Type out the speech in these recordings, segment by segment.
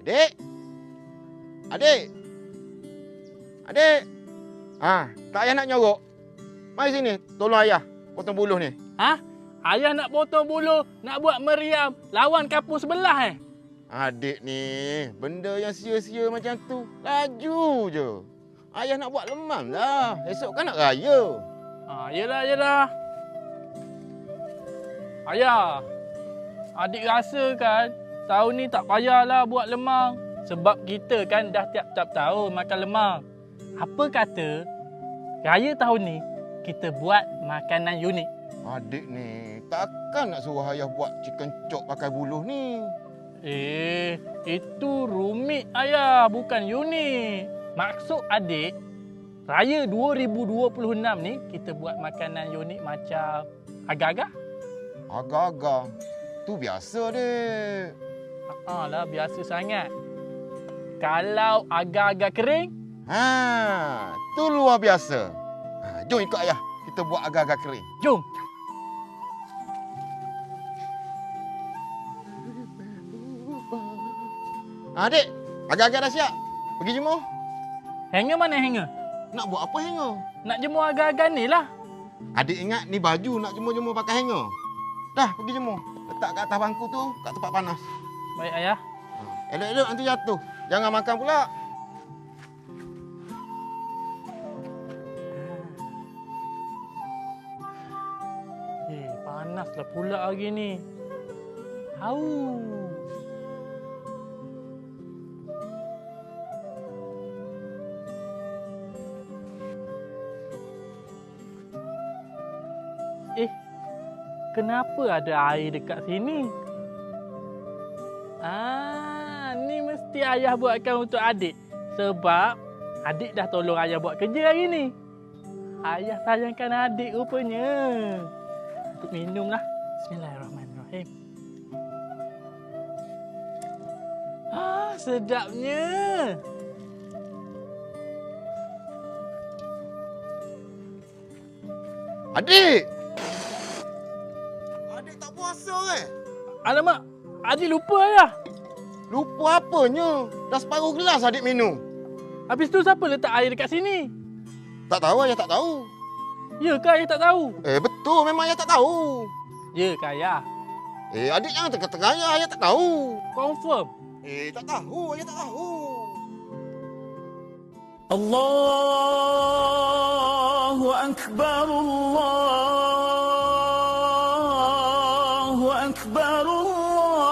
Adik. Adik. Adik. Tak payah nak nyorok. Mari sini, tolong ayah potong buluh ni. Ha? Ayah nak potong bulu, nak buat meriam, lawan kampung sebelah Adik ni, benda yang sia-sia macam tu, laju je. Ayah nak buat lemam lah. Esok kan nak raya. Yelah. Ayah, adik rasa kan tahun ni tak payahlah buat lemang. Sebab kita kan dah tiap-tiap tahun makan lemang. Apa kata raya tahun ni kita buat makanan unik? Adik ni, takkan nak suruh ayah buat chicken chop pakai buluh ni. Itu rumit ayah, bukan unik. Maksud adik, raya 2026 ni kita buat makanan unik macam agar-agar? Agar-agar? Tu biasa, dek. Lah, biasa sangat. Kalau agar-agar kering? Tu luar biasa. Jom ikut ayah, kita buat agar-agar kering. Jom. Adik, agar-agar dah siap. Pergi jemur. Hanger mana hanger? Nak buat apa hanger? Nak jemur agar-agar ni lah. Adik ingat ni baju nak jemur-jemur pakai hanger. Dah, pergi jemur. Letak kat atas bangku tu, kat tempat panas. Baik ayah. Elok-elok nanti jatuh. Jangan makan pula. Panaslah pula hari ni. Haus. Kenapa ada air dekat sini? Ni mesti ayah buatkan untuk adik. Sebab adik dah tolong ayah buat kerja hari ni. Ayah sayangkan adik rupanya. Untuk minumlah. Bismillahirrahmanirrahim. Sedapnya. Adik! Adik tak puasa Alamak, adik lupa ayah. Lupa apanya? Dah separuh gelas adik minum. Habis tu siapa letak air dekat sini? Tak tahu, ayah tak tahu. Ya ke ayah tak tahu? Betul, memang ayah tak tahu. Ya ke ayah? Adik jangan tengah-tengah ayah tak tahu. Confirm? Tak tahu, ayah tak tahu. Allahu Akbar, Allahu Akbar, Allah.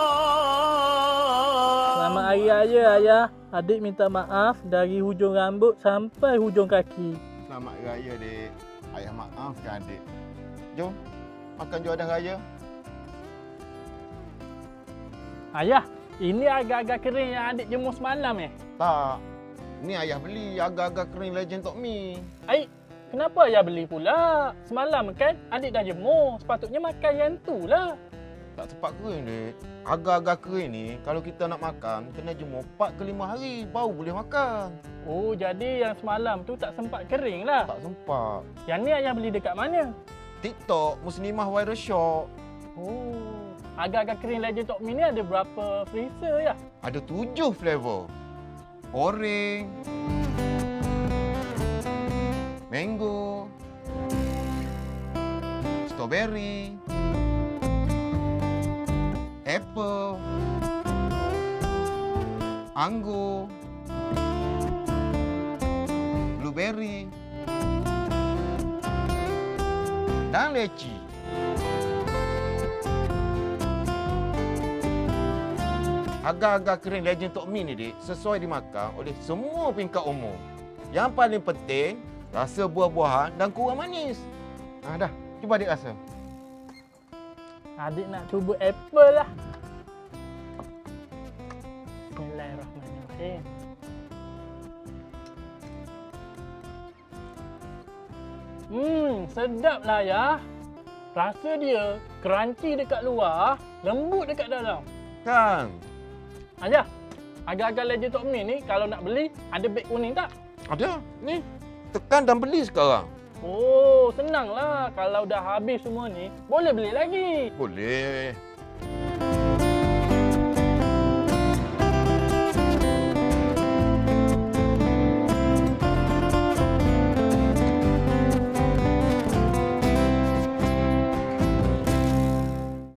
Selamat Hari Raya ayah. Adik minta maaf dari hujung rambut sampai hujung kaki. Selamat Hari Raya, dek. Ayah maafkan adik. Jom, makan juadah raya. Ayah, ini agar-agar kering yang adik jemur semalam Tak. Ni ayah beli agar-agar kering Legend Tok Mi. Kenapa ayah beli pula? Semalam kan adik dah jemur. Sepatutnya makan yang tu lah. Tak tepat kering, dek. Agar-agar kering ni, kalau kita nak makan, kena jemur 4 ke 5 hari baru boleh makan. Oh, jadi yang semalam tu tak sempat kering lah. Tak sempat. Yang ni ayah beli dekat mana? TikTok, Muslimah Viral Shop. Oh, agar-agar kering Legend Tok Mi ni ada berapa freezer ya? Ada 7 flavor. Orange, mango, strawberry, apple, anggur, blueberry, dan leci. Agar-agar kering Legend Tok Mi ni, dik, sesuai dimakan oleh semua peringkat umur. Yang paling penting, rasa buah-buahan dan kurang manis. Dah, cuba adik rasa. Adik nak cuba apple lah. Bismillahirrahmanirrahim. Sedap lah ya. Rasa dia crunchy dekat luar, lembut dekat dalam. Kan? Ayah, agar-agar Legend Tok Mi ni kalau nak beli, ada beg kuning tak? Ada. Ni, tekan dan beli sekarang. Oh, senanglah. Kalau dah habis semua ni, boleh beli lagi. Boleh.